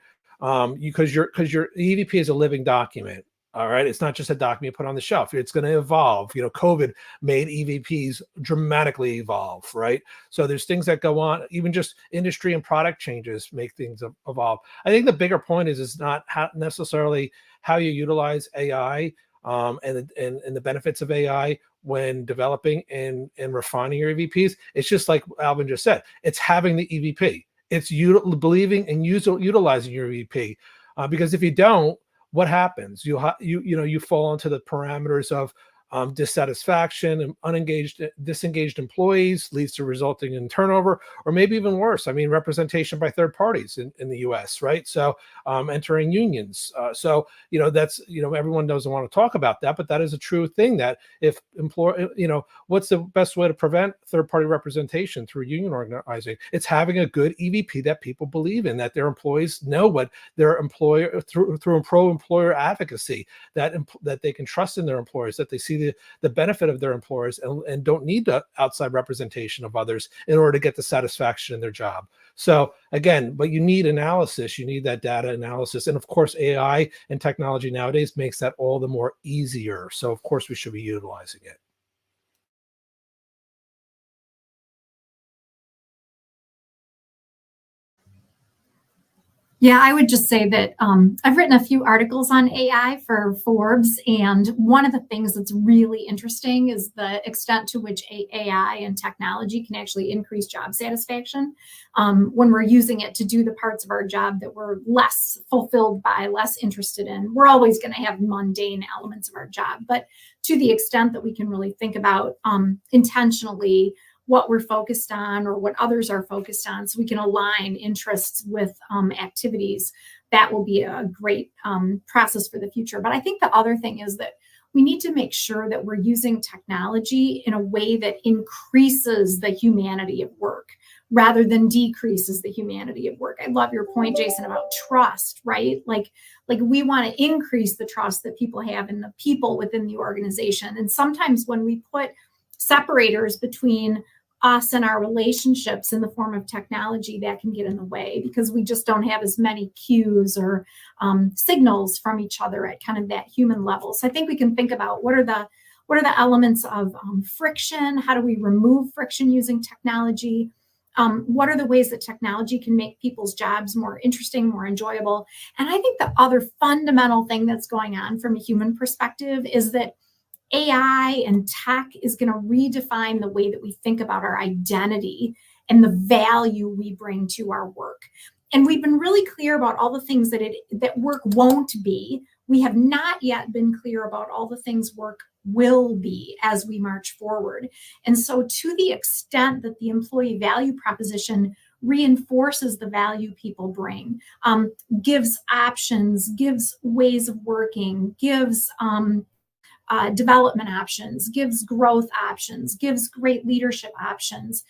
Because your EVP is a living document. All right, it's not just a document you put on the shelf. It's going to evolve. COVID made EVPs dramatically evolve, right? So there's things that go on. Even just industry and product changes make things evolve. I think the bigger point is not necessarily how you utilize AI and the benefits of AI when developing and refining your EVPs. It's just like Alvin just said. It's having the EVP. It's believing and utilizing your EVP, because if you don't, what happens? You fall into the parameters of dissatisfaction and disengaged employees leads to resulting in turnover, or maybe even worse. I mean, representation by third parties in the U.S., right? So entering unions. So that's everyone doesn't want to talk about that, but that is a true thing. That if what's the best way to prevent third party representation through union organizing? It's having a good EVP that people believe in, that their employees know what their employer through pro-employer advocacy, that they can trust in their employers, that they see the benefit of their employers and don't need the outside representation of others in order to get the satisfaction in their job. So again, but you need analysis, you need that data analysis. And of course, AI and technology nowadays makes that all the more easier. So of course we should be utilizing it. Yeah, I would just say that I've written a few articles on AI for Forbes, and one of the things that's really interesting is the extent to which AI and technology can actually increase job satisfaction when we're using it to do the parts of our job that we're less fulfilled by, less interested in. We're always going to have mundane elements of our job, but to the extent that we can really think about intentionally what we're focused on or what others are focused on, so we can align interests with activities, that will be a great process for the future. But I think the other thing is that we need to make sure that we're using technology in a way that increases the humanity of work rather than decreases the humanity of work. I love your point, Jason, about trust, right? Like we want to increase the trust that people have in the people within the organization. And sometimes when we put separators between us and our relationships in the form of technology, that can get in the way because we just don't have as many cues or signals from each other at kind of that human level. So I think we can think about what are the elements of friction? How do we remove friction using technology? What are the ways that technology can make people's jobs more interesting, more enjoyable? And I think the other fundamental thing that's going on from a human perspective is that AI and tech is going to redefine the way that we think about our identity and the value we bring to our work. And we've been really clear about all the things that work won't be. We have not yet been clear about all the things work will be as we march forward. And so to the extent that the employee value proposition reinforces the value people bring, gives options, gives ways of working, gives development options, gives growth options, gives great leadership options.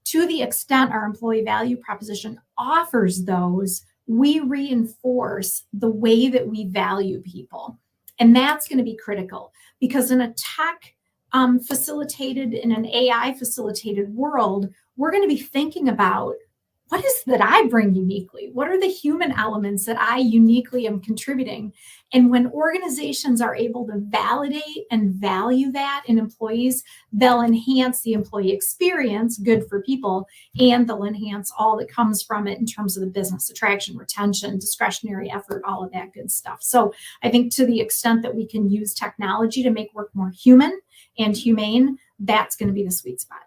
To the extent our employee value proposition offers those, we reinforce the way that we value people. And that's going to be critical because in a tech facilitated, in an AI facilitated world, we're going to be thinking about what is that I bring uniquely? What are the human elements that I uniquely am contributing? And when organizations are able to validate and value that in employees, they'll enhance the employee experience, good for people, and they'll enhance all that comes from it in terms of the business attraction, retention, discretionary effort, all of that good stuff. So I think to the extent that we can use technology to make work more human and humane, that's going to be the sweet spot.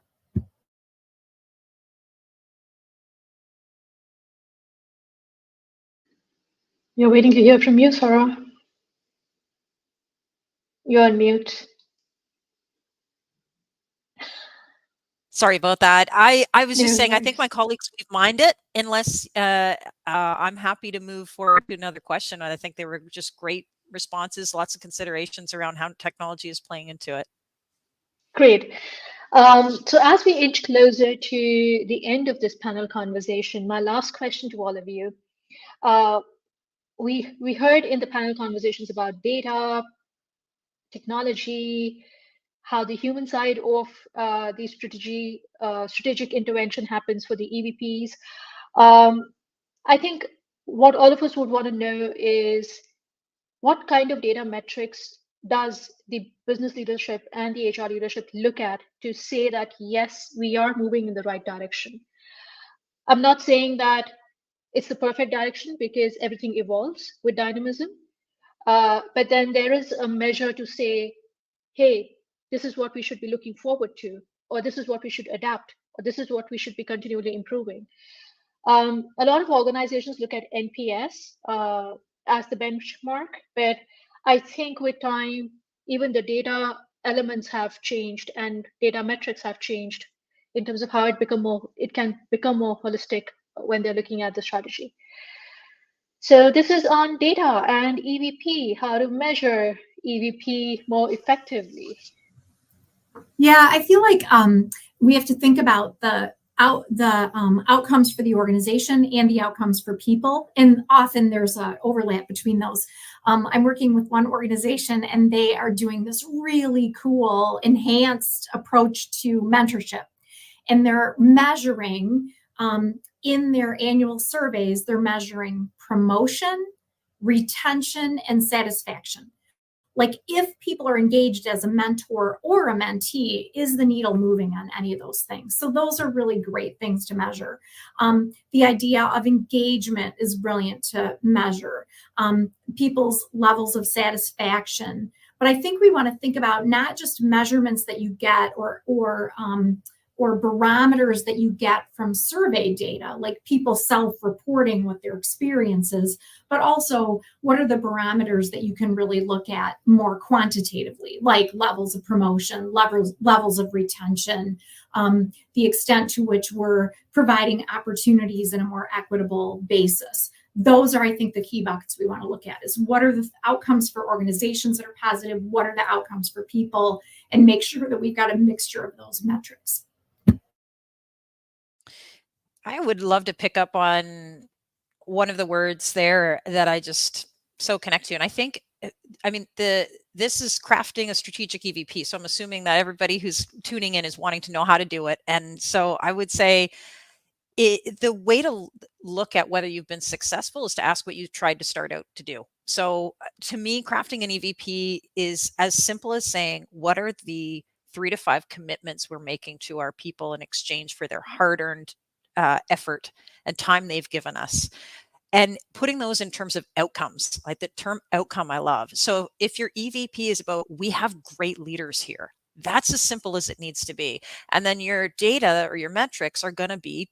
You're waiting to hear from you, Sarah. You're on mute. Sorry about that. I was just No saying, I think worries. my colleagues we've mined it, unless I'm happy to move forward to another question. I think they were just great responses, lots of considerations around how technology is playing into it. Great. So as we inch closer to the end of this panel conversation, my last question to all of you. We heard in the panel conversations about data, technology, how the human side of the strategic intervention happens for the EVPs. I think what all of us would want to know is what kind of data metrics does the business leadership and the HR leadership look at to say that, yes, we are moving in the right direction? I'm not saying that it's the perfect direction because everything evolves with dynamism. But then there is a measure to say, hey, this is what we should be looking forward to, or this is what we should adapt, or this is what we should be continually improving. A lot of organizations look at NPS as the benchmark, but I think with time, even the data elements have changed and data metrics have changed in terms of how it can become more holistic when they're looking at the strategy. So this is on data and EVP, how to measure EVP more effectively. Yeah, I feel like we have to think about the outcomes for the organization and the outcomes for people, and often there's an overlap between those. I'm working with one organization, and they are doing this really cool enhanced approach to mentorship, and they're measuring in their annual surveys, they're measuring promotion, retention, and satisfaction. Like, if people are engaged as a mentor or a mentee, is the needle moving on any of those things? So those are really great things to measure. The idea of engagement is brilliant to measure. People's levels of satisfaction. But I think we want to think about not just measurements that you get or barometers that you get from survey data, like people self-reporting what their experiences, but also what are the barometers that you can really look at more quantitatively, like levels of promotion, levels of retention, the extent to which we're providing opportunities in a more equitable basis. Those are, I think, the key buckets we want to look at, is what are the outcomes for organizations that are positive, what are the outcomes for people, and make sure that we've got a mixture of those metrics. I would love to pick up on one of the words there that I just so connect to. And I think, I mean, this is crafting a strategic EVP. So I'm assuming that everybody who's tuning in is wanting to know how to do it. And so I would say the way to look at whether you've been successful is to ask what you tried to start out to do. So to me, crafting an EVP is as simple as saying, what are the 3 to 5 commitments we're making to our people in exchange for their hard-earned effort and time they've given us, and putting those in terms of outcomes. Like the term outcome I love. So if your EVP is about, we have great leaders here, that's as simple as it needs to be. And then your data or your metrics are going to be,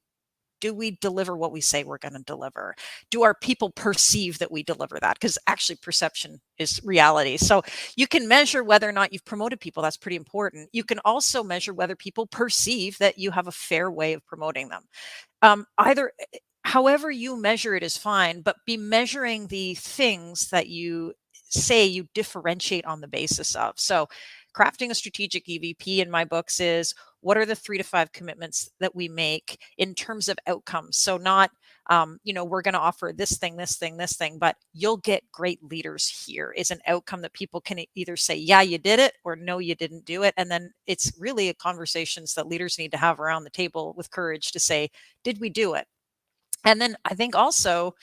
do we deliver what we say we're going to deliver? Do our people perceive that we deliver that? Because actually perception is reality. So you can measure whether or not you've promoted people. That's pretty important. You can also measure whether people perceive that you have a fair way of promoting them. However you measure it is fine, but be measuring the things that you say you differentiate on the basis of. So crafting a strategic EVP in my books is, what are the 3 to 5 commitments that we make in terms of outcomes? So not, we're going to offer this thing, but you'll get great leaders here is an outcome that people can either say, yeah, you did it, or no, you didn't do it. And then it's really conversations that leaders need to have around the table with courage to say, did we do it? And then I think also,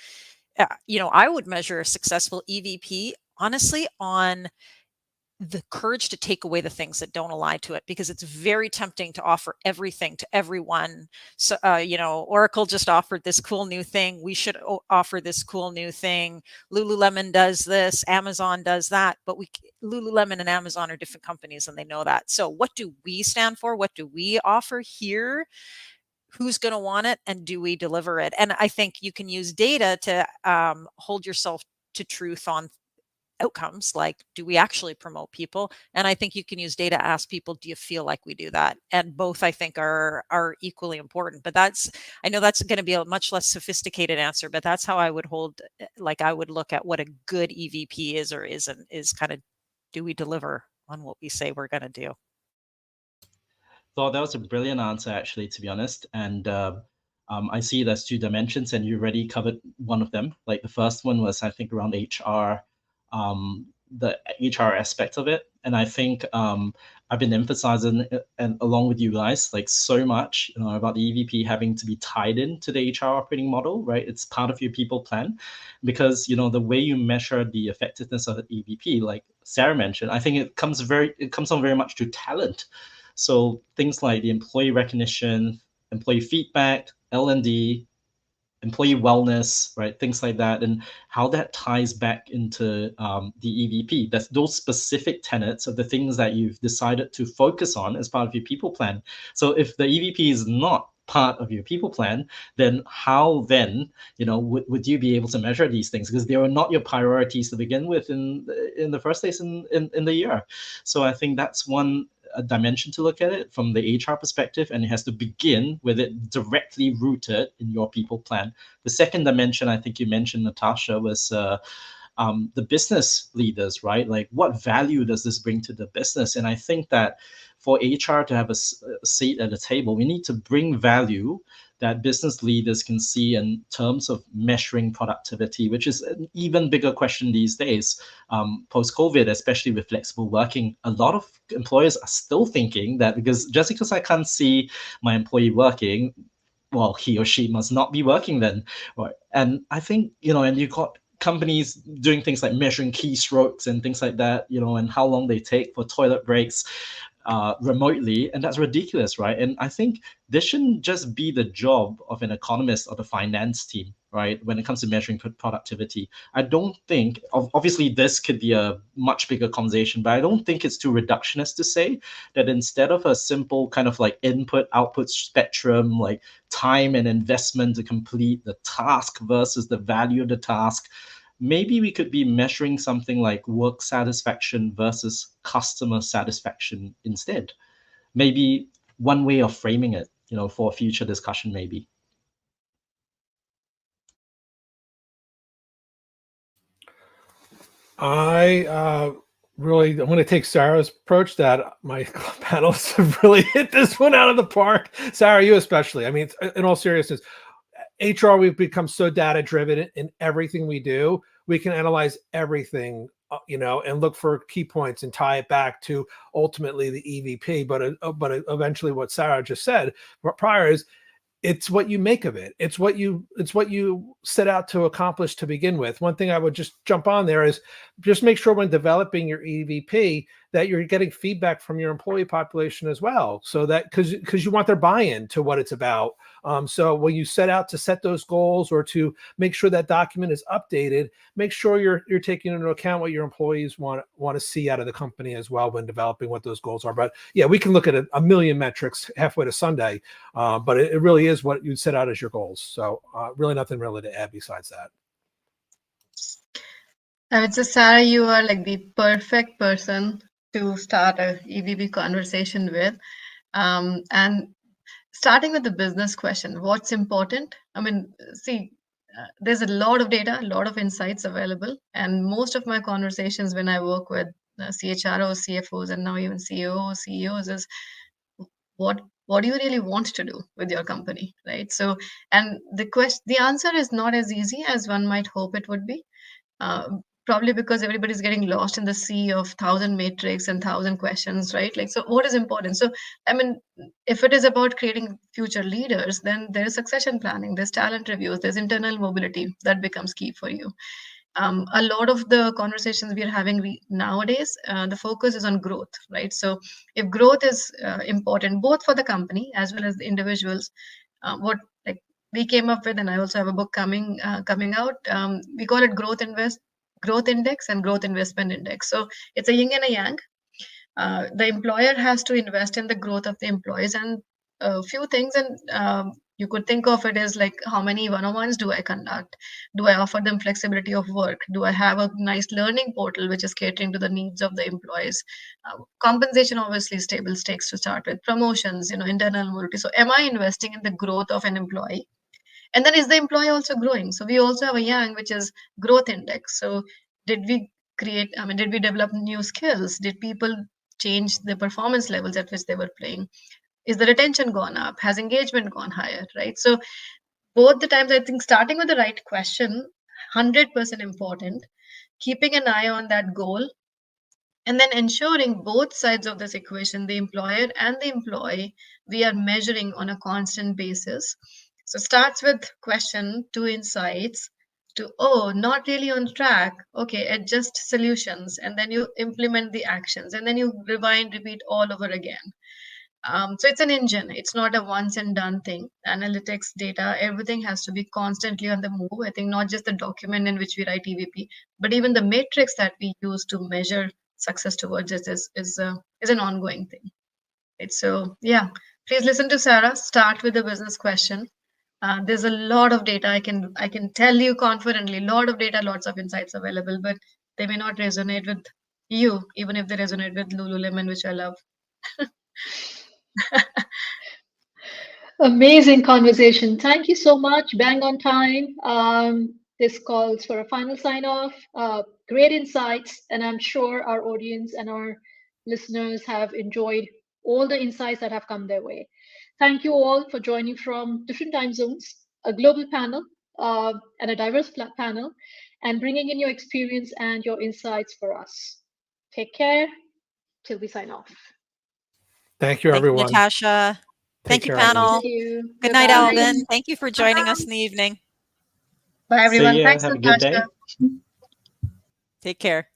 I would measure a successful EVP honestly on the courage to take away the things that don't align to it, because it's very tempting to offer everything to everyone. So, Oracle just offered this cool new thing. We should offer this cool new thing. Lululemon does this, Amazon does that, but Lululemon and Amazon are different companies and they know that. So what do we stand for? What do we offer here? Who's going to want it, and do we deliver it? And I think you can use data to hold yourself to truth on outcomes, like do we actually promote people? And I think you can use data to ask people, do you feel like we do that? And both, I think, are equally important. But I know that's going to be a much less sophisticated answer, but that's how I would I would look at what a good EVP is or isn't, is kind of, do we deliver on what we say we're going to do? Thought that was a brilliant answer, actually, to be honest. And I see there's two dimensions, and you already covered one of them. Like the first one was, I think, around HR, the HR aspect of it. And I think I've been emphasizing it, and along with you guys, like so much, about the EVP having to be tied into the HR operating model, right? It's part of your people plan, because the way you measure the effectiveness of the EVP, like Sarah mentioned, I think it comes on very much to talent. So things like the employee recognition, employee feedback, L&D, employee wellness, right? Things like that, and how that ties back into the EVP. That's those specific tenets of the things that you've decided to focus on as part of your people plan. So if the EVP is not part of your people plan, then how then would you be able to measure these things, because they were not your priorities to begin with in the first place in the year. So I think that's one dimension to look at it from the HR perspective, and it has to begin with it directly rooted in your people plan. The second dimension, I think you mentioned, Natasha, was the business leaders, right? Like, what value does this bring to the business? And I think that for HR to have a seat at the table, we need to bring value that business leaders can see in terms of measuring productivity, which is an even bigger question these days, post-COVID, especially with flexible working. A lot of employers are still thinking that just because I can't see my employee working, well, he or she must not be working then. Right? And I think, and you got companies doing things like measuring keystrokes and things like that, and how long they take for toilet breaks remotely, and that's ridiculous, right? And I think this shouldn't just be the job of an economist or the finance team, right? When it comes to measuring productivity, I don't think, obviously this could be a much bigger conversation, but I don't think it's too reductionist to say that instead of a simple kind of like input output spectrum, like time and investment to complete the task versus the value of the task, maybe we could be measuring something like work satisfaction versus customer satisfaction instead. Maybe one way of framing it, for a future discussion, maybe. I'm going to take Sarah's approach that my panelists have really hit this one out of the park. Sarah, you especially. I mean, in all seriousness, HR, we've become so data driven in everything we do. We can analyze everything, and look for key points and tie it back to ultimately the EVP. But eventually, what Sarah just said prior is, it's what you make of it. It's what you set out to accomplish to begin with. One thing I would just jump on there is just make sure when developing your EVP that you're getting feedback from your employee population as well. So that because you want their buy-in to what it's about. So when you set out to set those goals or to make sure that document is updated, make sure you're taking into account what your employees want to see out of the company as well when developing what those goals are. But yeah, we can look at a million metrics halfway to Sunday, but it really is what you set out as your goals. So really nothing really to add besides that. I would say, Sarah, you are like the perfect person to start a EVP conversation with. And starting with the business question, what's important? I mean, see, there's a lot of data, a lot of insights available. And most of my conversations when I work with CHROs, CFOs, and now even CEOs, CEOs is what do you really want to do with your company, right? So, and the answer is not as easy as one might hope it would be. Probably because everybody's getting lost in the sea of 1,000 matrix and 1,000 questions, right? Like, so what is important? So, I mean, if it is about creating future leaders, then there is succession planning, there's talent reviews, there's internal mobility that becomes key for you. A lot of the conversations we are having nowadays, the focus is on growth, right? So if growth is important, both for the company as well as the individuals, what like we came up with, and I also have a book coming out, we call it growth index and growth investment index. So it's a yin and a yang. The employer has to invest in the growth of the employees, and a few things, and You could think of it as like, how many one-on-ones do I conduct? Do I offer them flexibility of work? Do I have a nice learning portal which is catering to the needs of the employees? Compensation, obviously, is table stakes to start with. Promotions, internal mobility. So am I investing in the growth of an employee? And then is the employee also growing? So we also have a Yang, which is growth index. So did we did we develop new skills? Did people change the performance levels at which they were playing? Is the retention gone up? Has engagement gone higher, right? So both the times, I think starting with the right question, 100% important, keeping an eye on that goal, and then ensuring both sides of this equation, the employer and the employee, we are measuring on a constant basis. So starts with question, 2 insights, to, oh, not really on track. Okay, adjust solutions, and then you implement the actions, and then you rewind, repeat all over again. So it's an engine. It's not a once and done thing. Analytics, data, everything has to be constantly on the move. I think not just the document in which we write EVP, but even the matrix that we use to measure success towards it is an ongoing thing. Right? So yeah, please listen to Sarah. Start with a business question. There's a lot of data. I can tell you confidently, lot of data, lots of insights available, but they may not resonate with you, even if they resonate with Lululemon, which I love. Amazing conversation. Thank you so much. Bang on time. This calls for a final sign off. Great insights, and I'm sure our audience and our listeners have enjoyed all the insights that have come their way. Thank you all for joining from different time zones, a global panel, and a diverse panel, and bringing in your experience and your insights for us. Take care till we sign off. Thank you, Thank you, everyone. Natasha. Take Thank you, care, everyone. panel. Thank you. Good night, Bye-bye. Alvin. Thank you for joining us in the evening. Bye, everyone. See ya. Thanks, Have a good day. Natasha. Take care.